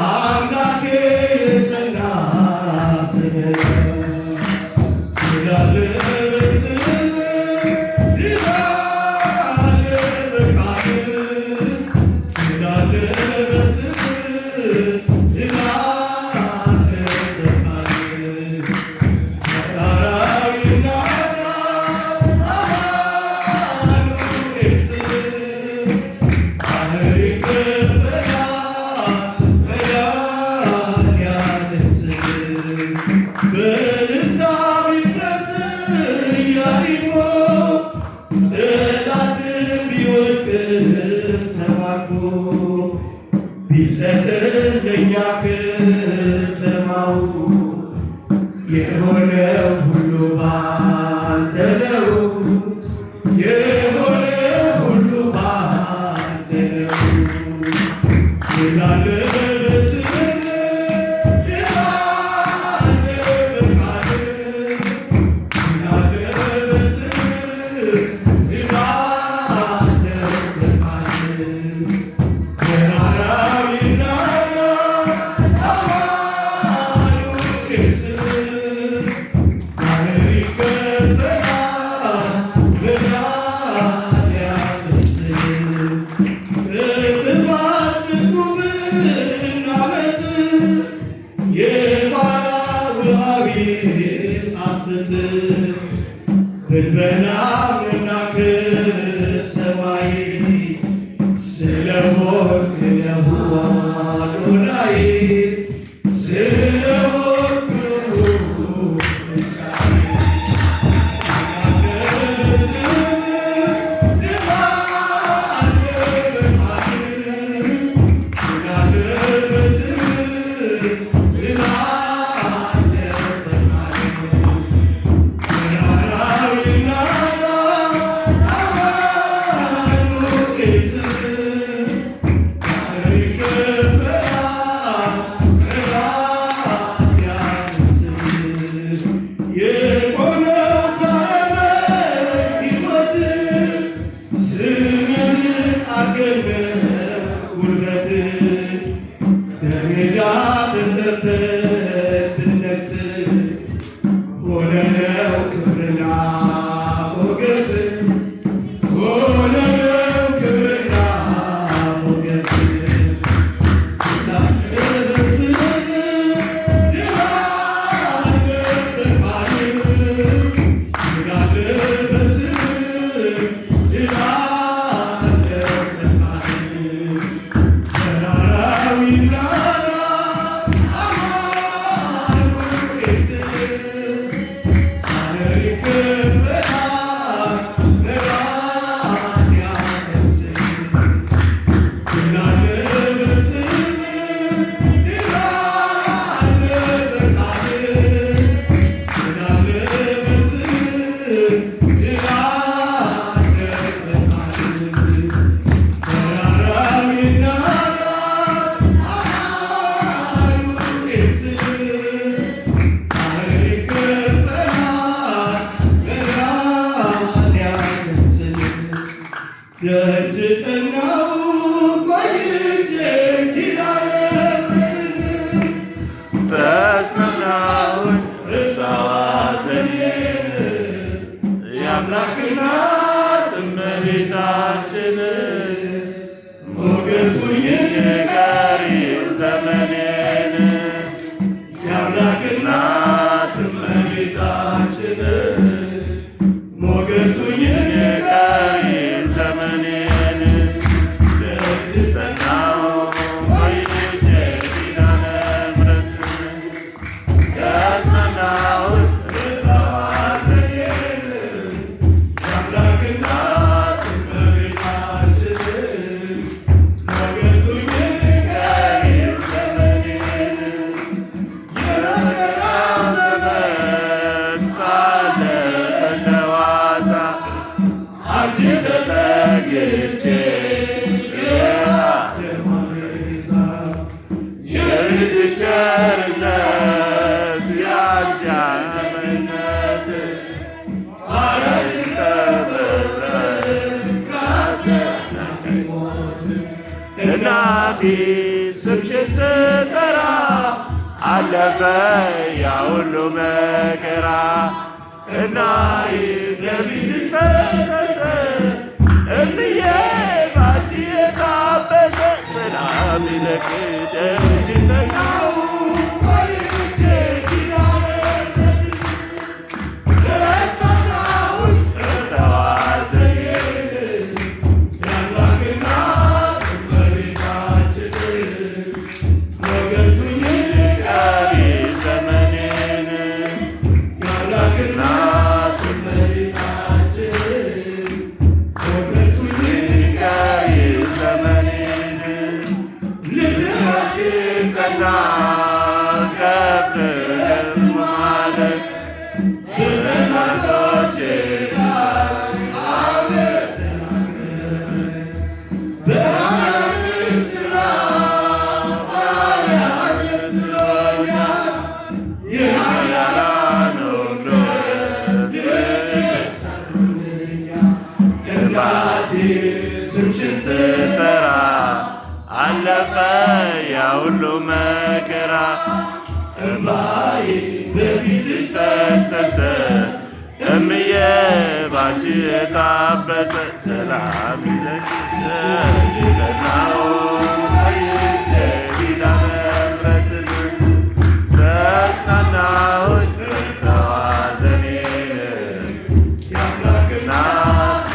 አምላኬ የጸና ስም ይላል በስም ይላል በቃል ይላል በስም ይላል በቃል ተራራው ይናዳል አማኑኤል ስም ባህር ይከፈላል መድኃኒዓለም ስም በልታ ቢፈስ ኢያሪኮ ጠላትም ቢወድቅ ተማርኮ ቢሰጥም ለእኛ ከተማው የሆነው ሁሉ ባንተ ነው የሆነው ሁሉ ባንተ ነው ይላል በስም ይላል በቃል ይላል በስም ይላል በቃል ተራራው ይናዳል አማኑኤል ስም ባህር ይከፈላል መድኃኒዓለም ስም ከጥፋት ድጉም እናመልጥ የባሕሩን ዐቢር አጥፍተን ብንበላምና ከሰማይ ስለሆንክ ነው አዶናይ ስለሆንክ ነው ቻይ በሜዳ ተጠርተን ብንነግስ ሆነነው ክብርና ሞገስ ሆነነው ክብርና ሞገስ ይላል በስም ይላል በቃል ይላል በስም ይላል በቃል ተራራው ይናዳል አማኑኤል ስም ባህር ይከፈላል መድኃኒዓለም ስም ይላል በስም ይላል በቃል ይላል በስም ይላል በቃል ተራራው ይናዳል አማኑኤል ስም ባህር ይከፈላል መድኃኒዓለም ስም ደጅ ጠናሁ ቆይቼ ኪዳነ ምሕረትን በጽናሁኝ ረሳዋ ዘኔን የአምላክ እናት እመቤታችን ሞገሱኝ የቀሪው ዘመኔን የአምላክ እናት እመቤታችን ሞገሱኝ የቀሪው ዘመኔን ደጅ ጠናሁ ቆይቼ ኪዳነ ምሕረትን ያጽናናሁኝ ረሳዋ ዘኔን የአምላክ እናት እመቤታችን ሞገሱኝ የቀሪው ዘመኔን የመከራው ዘመን ካለፈ እንደዋዛ አንቺ ተጠግቼ ለማሬዛ የልጅ ቸርነት ያንቺ አመነት አራሽ ተበረን ካስጨናቂ ሞት እናቴ ስምሽን ስጠራ አለፈ ያ ሁሉ መከራ። እናዬ በፊትሽ ፈሰሰ እምዬ ባንቺ የታበሰ ሰላም ይለቅ ደጅ ተኛው ወልጄ ስምሽን ስጠራ አለፈ ያ ሁሉ መከራ። እንባዬ በፊትሽ ፈሰሰ እምዬ ባንቺ የታበሰ ሰላም ይለቅ ደጅ አይቼ ኪዳነ ምሕረትን ተጽናናሁኝ ረሳሁ ሐዘኔን የአምላክ እናት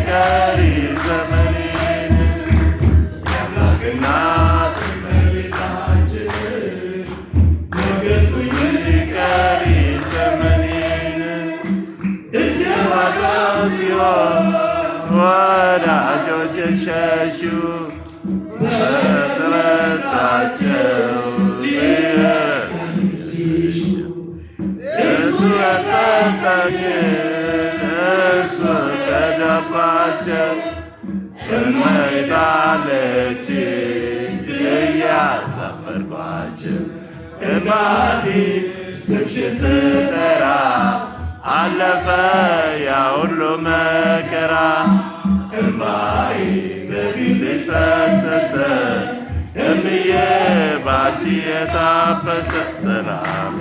ቀሪ ዘመኔን የአምላክ እናት እመቤታችን ሞገሱኝ ቀሪ ዘመኔን። እጀባዶ ሲሆን ወዳጆችሽ ሸሹ በጥረታቸው እሱ ያሰጠኝን እሱ ከዳባቸው እመቤታለችኝ እያሳፈርኳቸው። እንባቴ ስምሽን ስጠራ አለፈ ያ ሁሉ መከራ። እንባዬ በፊትሽ ፈሰሰ እምዬ ባንቺ የታበሰ ሰላም